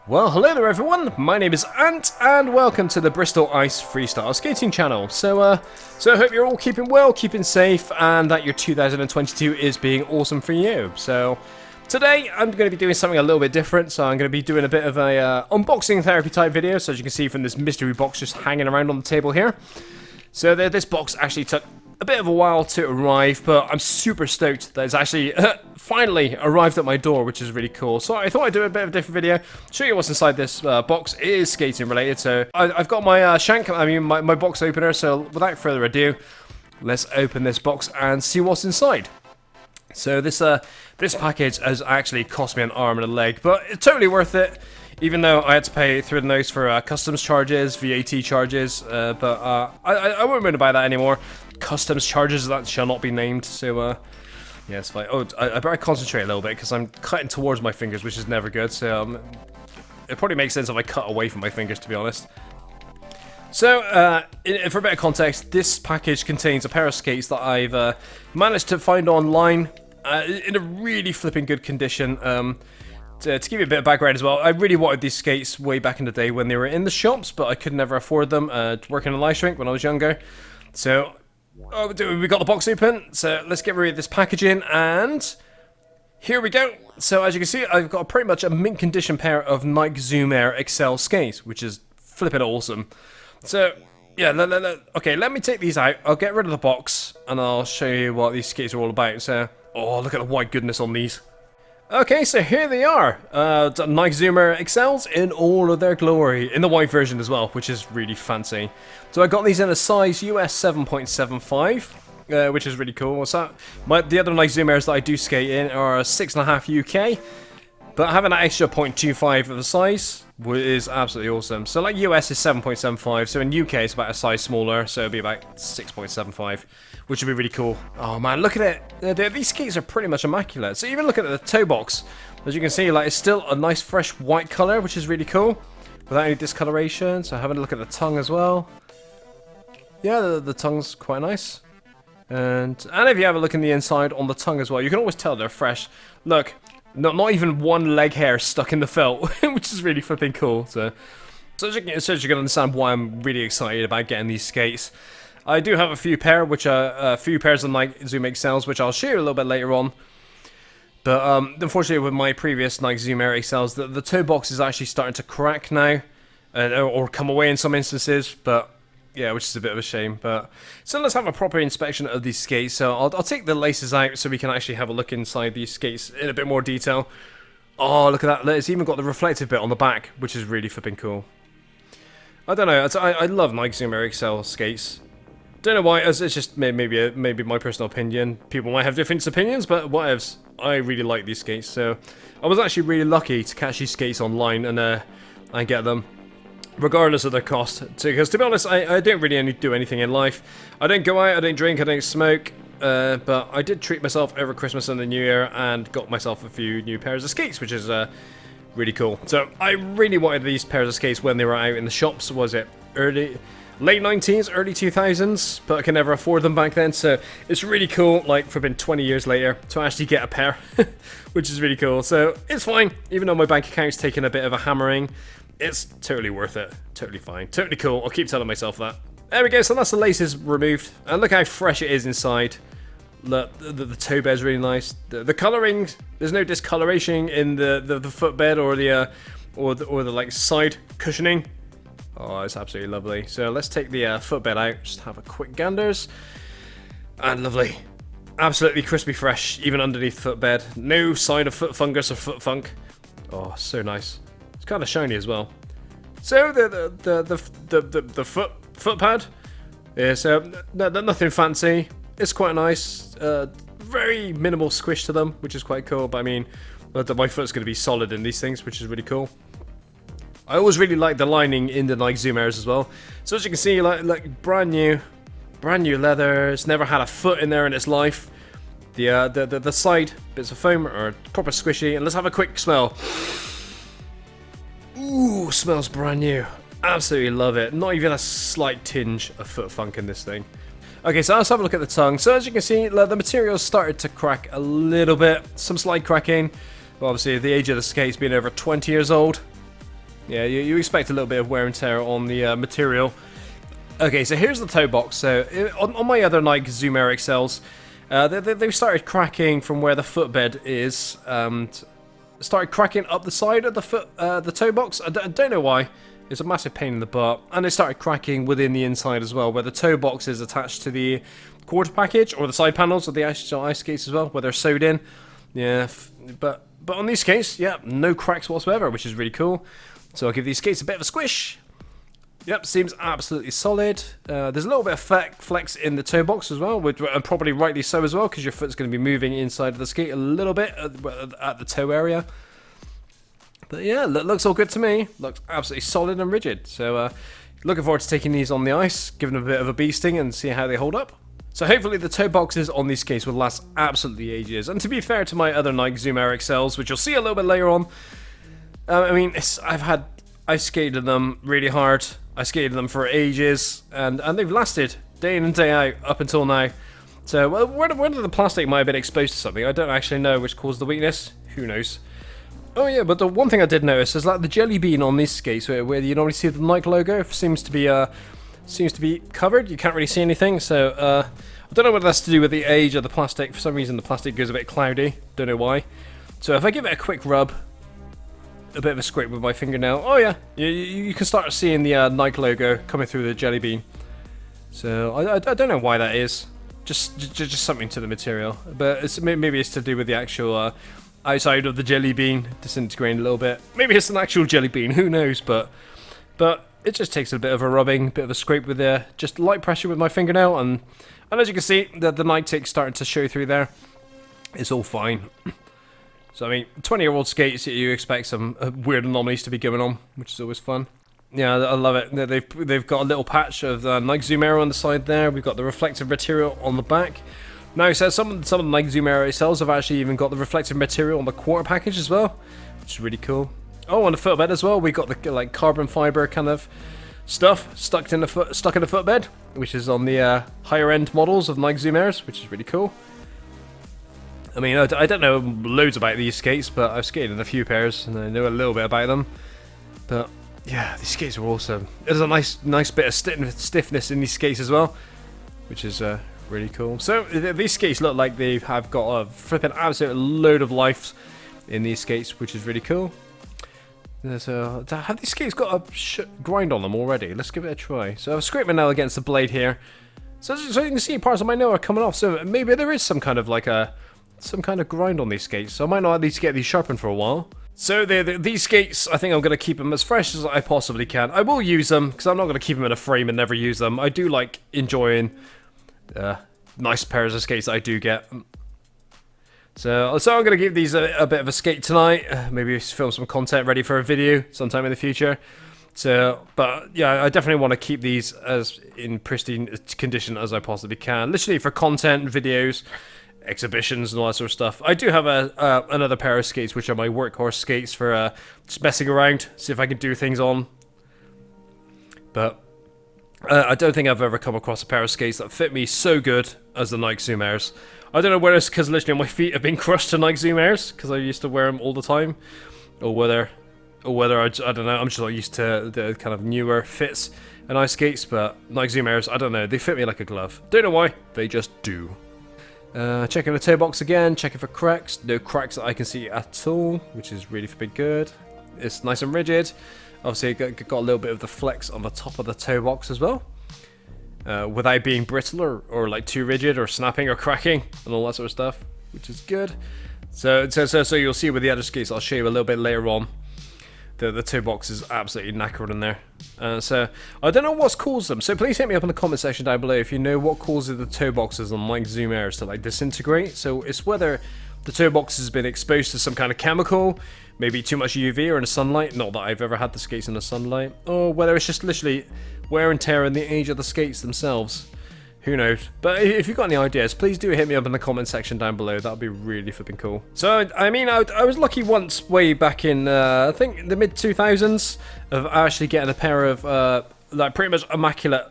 Well, hello there everyone, my name is Ant, and welcome to the Bristol Ice Freestyle skating channel. So I hope you're all keeping well, keeping safe, and that your 2022 is being awesome for you. So, today I'm going to be doing something a little bit different, so I'm going to be doing a bit of a unboxing therapy type video, so as you can see from this mystery box just hanging around on the table here. So this box actually took a bit of a while to arrive, but I'm super stoked that it's actually finally arrived at my door, which is really cool. So I thought I'd do a bit of a different video, show you what's inside this box. It is skating related, so I've got my my box opener, so without further ado, let's open this box and see what's inside. So this package has actually cost me an arm and a leg, but it's totally worth it. Even though I had to pay through the nose for customs charges, VAT charges, but I won't worry about that anymore. Customs charges that shall not be named. So yeah, it's fine. Oh, I better concentrate a little bit because I'm cutting towards my fingers, which is never good. So it probably makes sense if I cut away from my fingers, to be honest. So, for a bit of context, this package contains a pair of skates that I've managed to find online in a really flipping good condition. To give you a bit of background as well, I really wanted these skates way back in the day when they were in the shops, but I could never afford them, working in a ice rink when I was younger. So, we got the box open, so let's get rid of this packaging, and here we go. So as you can see, I've got pretty much a mint condition pair of Nike Zoom Air XL skates, which is flipping awesome. So, yeah, okay, let me take these out, I'll get rid of the box, and I'll show you what these skates are all about. So, oh, look at the white goodness on these. Okay, so here they are, Nike Zoom Air XLs in all of their glory, in the white version as well, which is really fancy. So I got these in a size US 7.75, which is really cool. What's that? The other Nike Zoom Airs that I do skate in are 6.5 UK, but having that extra 0.25 of the size is absolutely awesome. So like US is 7.75, so in UK it's about a size smaller, so it'll be about 6.75, which would be really cool. Oh man, look at it. These skates are pretty much immaculate. So even looking at the toe box, as you can see, like it's still a nice fresh white color, which is really cool, without any discoloration. So having a look at the tongue as well. Yeah, the tongue's quite nice. And if you have a look in the inside on the tongue as well, you can always tell they're fresh. Look. Not even one leg hair stuck in the felt, which is really flipping cool. So as you can understand why I'm really excited about getting these skates. I do have a few pairs of Nike Zoom XLs, which I'll show you a little bit later on. But unfortunately, with my previous Nike Zoom Air XLs, the toe box is actually starting to crack now, or come away in some instances. But yeah, which is a bit of a shame. But so let's have a proper inspection of these skates. So I'll take the laces out so we can actually have a look inside these skates in a bit more detail. Oh, look at that. It's even got the reflective bit on the back, which is really flipping cool. I don't know. I love Nike Zoom Air XL skates. Don't know why. It's just maybe my personal opinion. People might have different opinions, but whatevs. I really like these skates. So I was actually really lucky to catch these skates online and get them, regardless of their cost. Because to be honest, I don't really do anything in life. I don't go out, I don't drink, I don't smoke. But I did treat myself over Christmas and the New Year and got myself a few new pairs of skates, which is really cool. So I really wanted these pairs of skates when they were out in the shops. Was it late 90s, early 2000s? But I could never afford them back then. So it's really cool, like for been 20 years later, to actually get a pair, which is really cool. So it's fine, even though my bank account's taken a bit of a hammering. It's totally worth it. Totally fine. Totally cool. I'll keep telling myself that. There we go. So that's the laces removed. And look how fresh it is inside. Look, the toe bed's really nice. The colouring, there's no discoloration in the footbed or the like side cushioning. Oh, it's absolutely lovely. So let's take the footbed out. Just have a quick ganders. And lovely. Absolutely crispy fresh, even underneath the footbed. No sign of foot fungus or foot funk. Oh, so nice. It's kind of shiny as well. So the foot pad, yeah. So nothing fancy. It's quite nice. Very minimal squish to them, which is quite cool. But I mean, my foot's going to be solid in these things, which is really cool. I always really like the lining in the Nike Zoom Airs as well. So as you can see, like brand new leather. It's never had a foot in there in its life. The side bits of foam are proper squishy. And let's have a quick smell. Ooh, smells brand new. Absolutely love it. Not even a slight tinge of foot funk in this thing. Okay, so let's have a look at the tongue. So as you can see, the material's started to crack a little bit. Some slight cracking. But obviously, the age of the skate's been over 20 years old. Yeah, you expect a little bit of wear and tear on the material. Okay, so here's the toe box. So on my other Nike Zoom Air XLs, they've started cracking from where the footbed is, and started cracking up the side of the toe box. I don't know why. It's a massive pain in the butt, and it started cracking within the inside as well, where the toe box is attached to the quarter package or the side panels of the ice skates as well, where they're sewed in. Yeah, but on these skates, yeah, no cracks whatsoever, which is really cool. So I'll give these skates a bit of a squish. Yep, seems absolutely solid. There's a little bit of flex in the toe box as well, and probably rightly so as well, because your foot's going to be moving inside of the skate a little bit at the toe area. But yeah, looks all good to me. Looks absolutely solid and rigid. So looking forward to taking these on the ice, giving them a bit of a beasting and see how they hold up. So hopefully the toe boxes on these skates will last absolutely ages. And to be fair to my other Nike Zoom Air XLs, which you'll see a little bit later on, I mean, I've skated them really hard. I skated them for ages, and they've lasted day in and day out up until now. So whether the plastic might have been exposed to something, I don't actually know which caused the weakness. Who knows? Oh yeah, but the one thing I did notice is like the jelly bean on these skates, where you normally see the Nike logo, seems to be covered. You can't really see anything. So I don't know whether that's to do with the age of the plastic. For some reason, the plastic goes a bit cloudy. Don't know why. So if I give it a quick rub, a bit of a scrape with my fingernail. Oh yeah, you can start seeing the Nike logo coming through the jelly bean. So I don't know why that is. Just something to the material, but maybe it's to do with the actual outside of the jelly bean disintegrating a little bit. Maybe it's an actual jelly bean. Who knows? But it just takes a bit of a rubbing, bit of a scrape with just light pressure with my fingernail, and as you can see, the Nike tick's starting to show through there. It's all fine. So I mean, 20-year-old skates, you expect some weird anomalies to be going on, which is always fun. Yeah, I love it. They've got a little patch of Nike Zoom Air on the side there. We've got the reflective material on the back. Now, so some of the Nike Zoom Air itself have actually even got the reflective material on the quarter package as well, which is really cool. Oh, on the footbed as well, we got the like carbon fiber kind of stuff stuck in the footbed, which is on the higher end models of Nike Zoom Airs, which is really cool. I mean, I don't know loads about these skates, but I've skated in a few pairs and I know a little bit about them. But yeah, these skates are awesome. There's a nice bit of stiffness in these skates as well, which is really cool. So these skates look like they have got a flipping absolute load of life in these skates, which is really cool. So have these skates got a grind on them already? Let's give it a try. So I've scraped my nail against the blade here, so you can see parts of my nail are coming off. So maybe there is some kind of grind on these skates. So I might not at least get these sharpened for a while. So these skates, I think I'm going to keep them as fresh as I possibly can. I will use them because I'm not going to keep them in a frame and never use them. I do like enjoying nice pairs of skates that I do get. So I'm going to give these a bit of a skate tonight. Maybe film some content ready for a video sometime in the future. So, but yeah, I definitely want to keep these as in pristine condition as I possibly can. Literally for content, videos, exhibitions and all that sort of stuff. I do have another pair of skates which are my workhorse skates for just messing around, see if I can do things on. But I don't think I've ever come across a pair of skates that fit me so good as the Nike Zoom Airs. I don't know whether it's because literally my feet have been crushed to Nike Zoom Airs because I used to wear them all the time, or whether I don't know, I'm just not used to the kind of newer fits and ice skates. But Nike Zoom Airs, I don't know, they fit me like a glove. Don't know why, they just do. Checking the toe box again, checking for cracks. No cracks that I can see at all, which is really flipping good. It's nice and rigid. Obviously, got a little bit of the flex on the top of the toe box as well, without being brittle or like too rigid or snapping or cracking and all that sort of stuff, which is good. So you'll see with the other skates, I'll show you a little bit later on. The toe box is absolutely knackered in there. So I don't know what's caused them. So please hit me up in the comment section down below if you know what causes the toe boxes on Nike Zoom Airs to like disintegrate. So it's whether the toe box has been exposed to some kind of chemical, maybe too much UV or in the sunlight. Not that I've ever had the skates in the sunlight, or whether it's just literally wear and tear in the age of the skates themselves. Who knows? But if you've got any ideas, please do hit me up in the comment section down below. That'd be really flipping cool. So, I mean, I was lucky once way back in, I think, the mid-2000s of actually getting a pair of, like, pretty much immaculate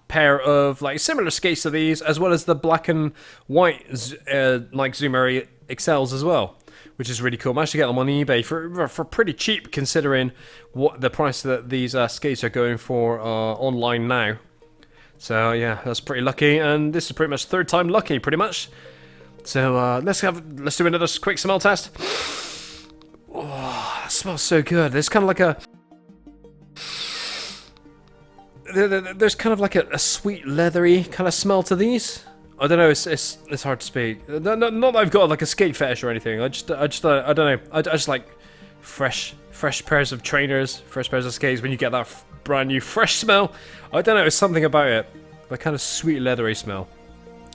pair of, like, similar skates to these, as well as the black and white Nike Zoom Air XLs as well. which is really cool. I managed to get them on eBay for pretty cheap, considering what the price that these skates are going for online now. So yeah, that's pretty lucky, and this is pretty much third time lucky, pretty much. So let's do another quick smell test. Oh, that smells so good. There's kind of like there's kind of like a sweet leathery kind of smell to these. I don't know. It's hard to speak. Not that I've got like a skate fetish or anything. I don't know. I just like fresh pairs of trainers, fresh pairs of skates. When you get that brand new fresh smell, I don't know. It's something about it. That kind of sweet leathery smell.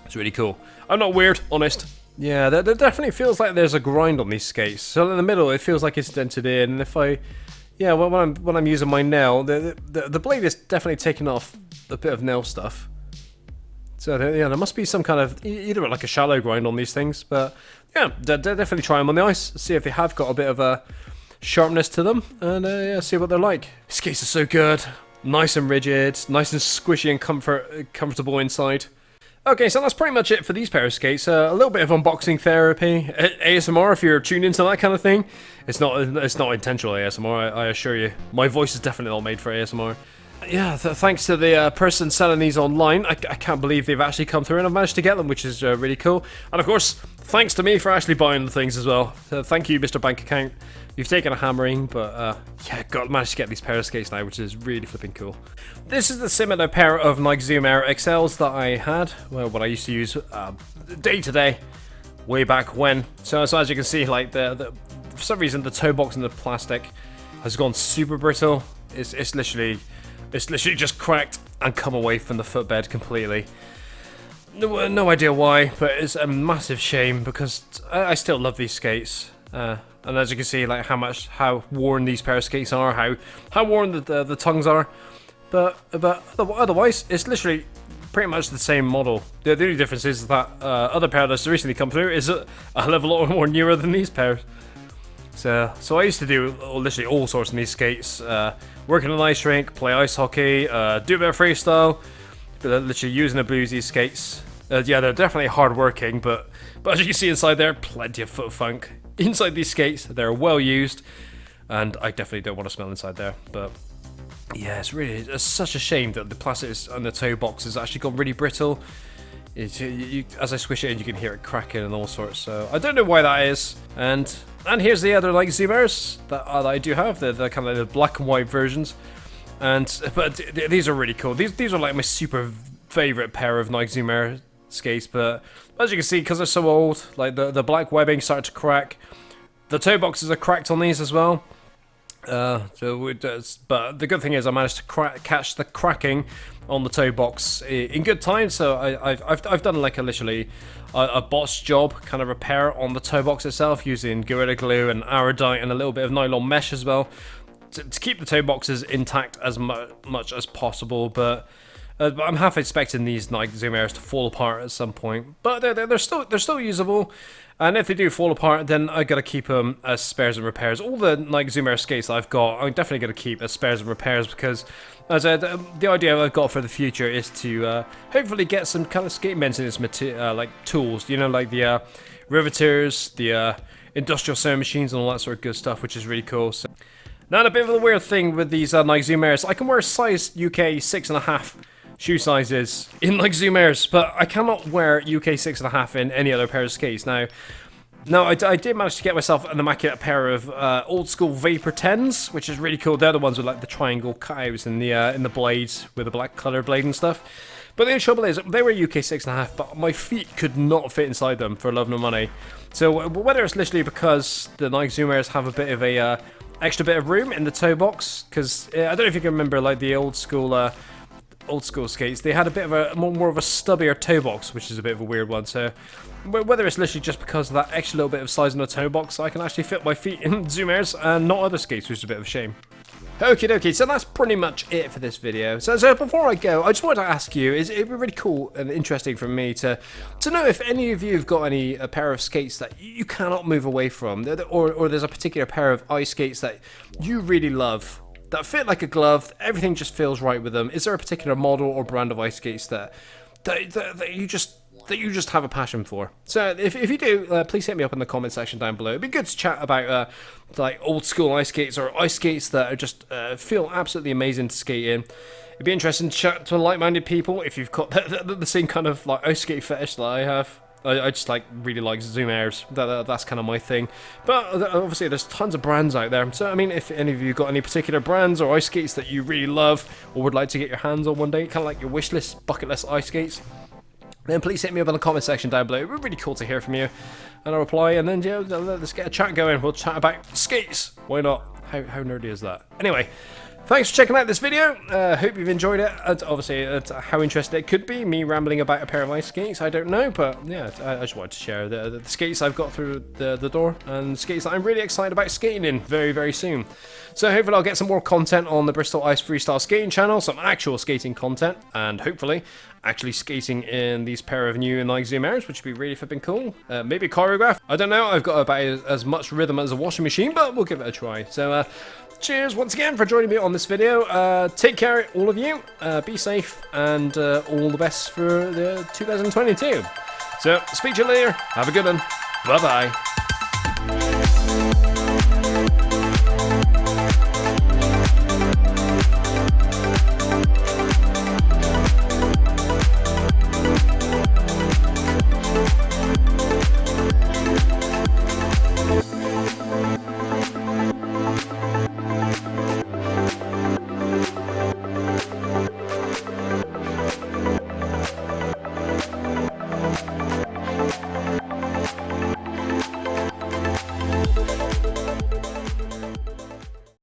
It's really cool. I'm not weird, honest. Yeah, there definitely feels like there's a grind on these skates. So in the middle, it feels like it's dented in. And if I, yeah, when I'm using my nail, the blade is definitely taking off a bit of nail stuff. So yeah, there must be some kind of either like a shallow grind on these things. But yeah, definitely try them on the ice. See if they have got a bit of a sharpness to them, and yeah, see what they're like. Skates are so good, nice and rigid, nice and squishy and comfortable inside. Okay, so that's pretty much it for these pair of skates. A little bit of unboxing therapy, ASMR if you're tuned into that kind of thing. It's not intentional ASMR, I assure you. My voice is definitely not made for ASMR. Yeah, thanks to the person selling these online, I can't believe they've actually come through and I've managed to get them, which is really cool. And of course, thanks to me for actually buying the things as well. So thank you, Mr. Bank Account. You've taken a hammering, but yeah, managed to get these pair of skates now, which is really flipping cool. This is the similar pair of Nike Zoom Air XLs that I had, well, what I used to use day to day, way back when. So as you can see, like for some reason the toe box and the plastic has gone super brittle. It's literally just cracked and come away from the footbed completely. No idea why, but it's a massive shame because I still love these skates. And as you can see, like how worn these pair of skates are, how worn the tongues are, but otherwise it's literally pretty much the same model. The only difference is that other pair that's recently come through is a hell of a lot more newer than these pairs. So I used to do literally all sorts of these skates, work in an ice rink, play ice hockey, do a bit of freestyle, but literally using and abuse these skates. Yeah, they're definitely hard working, but as you can see inside there, plenty of foot funk. Inside these skates, they're well used, and I definitely don't want to smell inside there. But yeah, it's such a shame that the plastic on the toe box has actually gone really brittle. As I squish it in, you can hear it cracking and all sorts. So I don't know why that is. And here's the other like Zoom Airs that I do have. They're kind of the black and white versions. But these are really cool. These are like my super favorite pair of Nike Zoom Air skates, but as you can see, because they're so old, like the black webbing started to crack. The toe boxes are cracked on these as well. But the good thing is I managed to catch the cracking on the toe box in good time. So I've done like literally a botched job kind of repair on the toe box itself using Gorilla Glue and Aerodite and a little bit of nylon mesh as well to keep the toe boxes intact as much as possible. But I'm half expecting these Nike Zoom Airs to fall apart at some point, but they're still usable. And if they do fall apart, then I gotta keep them as spares and repairs. All the Nike Zoom Air skates that I've got, I'm definitely gonna keep as spares and repairs because, as the idea I've got for the future is to hopefully get some kind of skate maintenance like tools, you know, like the riveters, the industrial sewing machines, and all that sort of good stuff, which is really cool. So, now a bit of a weird thing with these Nike Zoom Airs, I can wear size UK 6.5. shoe sizes in like Zoom Airs, but I cannot wear UK 6.5 in any other pair of skates. Now I did manage to get myself an immaculate pair of old school Vapor 10s, which is really cool. They're the ones with like the triangle cutouts in the blades with the black color blade and stuff. But the only trouble is they were UK 6.5, but my feet could not fit inside them for love nor money. So whether it's literally because the Nike Zoom Airs have a bit of a extra bit of room in the toe box, because I don't know if you can remember like the old school skates, they had a bit of a more of a stubbier toe box, which is a bit of a weird one. So whether it's literally just because of that extra little bit of size in the toe box, I can actually fit my feet in Zoom Airs and not other skates, which is a bit of a shame. Okie dokie, so that's pretty much it for this video. So before I go, I just wanted to ask you, it'd be really cool and interesting for me to know if any of you have got a pair of skates that you cannot move away from, or there's a particular pair of ice skates that you really love, that fit like a glove, everything just feels right with them. Is there a particular model or brand of ice skates that you just that you just have a passion for. So if you do, please hit me up in the comment section down below. It'd be good to chat about like old school ice skates or ice skates that are just feel absolutely amazing to skate in. It'd be interesting to chat to like-minded people if you've got the same kind of like ice skate fetish that I have. I just really like Zoom Airs. That's kind of my thing. But obviously there's tons of brands out there. So I mean, if any of you got any particular brands or ice skates that you really love or would like to get your hands on one day, kind of like your wish list, bucket list ice skates, then please hit me up in the comment section down below. It would be really cool to hear from you. And I'll reply, and then yeah, let's get a chat going. We'll chat about skates. Why not? How nerdy is that? Anyway, thanks for checking out this video. Hope you've enjoyed it. Obviously, how interesting it could be, me rambling about a pair of ice skates, I don't know. But yeah, I just wanted to share the skates I've got through the door, and skates that I'm really excited about skating in very, very soon. So hopefully I'll get some more content on the Bristol Ice Freestyle skating channel, some actual skating content, and hopefully actually skating in these pair of new Nike Zoom Airs, which would be really flipping cool. Maybe choreograph. I don't know. I've got about as much rhythm as a washing machine, but we'll give it a try. So cheers once again for joining me on this video. Take care, all of you. Be safe, and all the best for the 2022. So speak to you later. Have a good one. Bye bye.